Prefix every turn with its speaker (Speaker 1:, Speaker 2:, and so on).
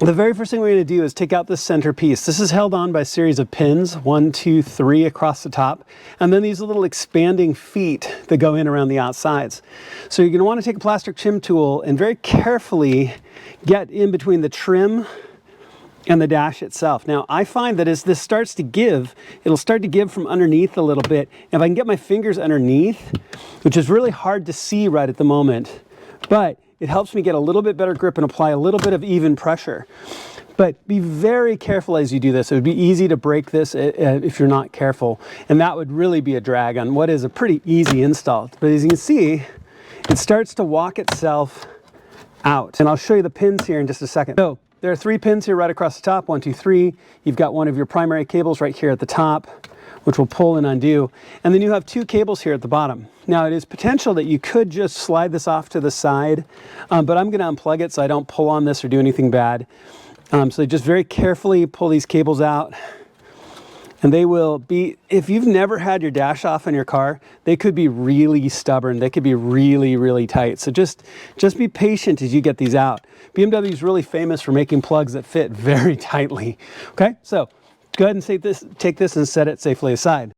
Speaker 1: The very first thing we're going to do is take out this center piece. This is held on by a series of pins, 1, 2, 3 across the top, and then these little expanding feet that go in around the outsides. So you're going to want to take a plastic trim tool and very carefully get in between the trim and the dash itself. Now, I find that as this starts to give, it'll start to give from underneath a little bit. If I can get my fingers underneath, which is really hard to see right at the moment, but it helps me get a little bit better grip and apply a little bit of even pressure. But be very careful as you do this. It would be easy to break this if you're not careful, and that would really be a drag on what is a pretty easy install. But as you can see, it starts to walk itself out. And I'll show you the pins here in just a second. So there are 3 pins here right across the top, 1, 2, 3. You've got one of your primary cables right here at the top, which will pull and undo. And then you have 2 cables here at the bottom. Now, it is potential that you could just slide this off to the side, but I'm gonna unplug it so I don't pull on this or do anything bad. So just very carefully pull these cables out. And they will be, if you've never had your dash off in your car, they could be really stubborn. They could be really, really tight. So just be patient as you get these out. BMW is really famous for making plugs that fit very tightly. Okay, so go ahead and take this and set it safely aside.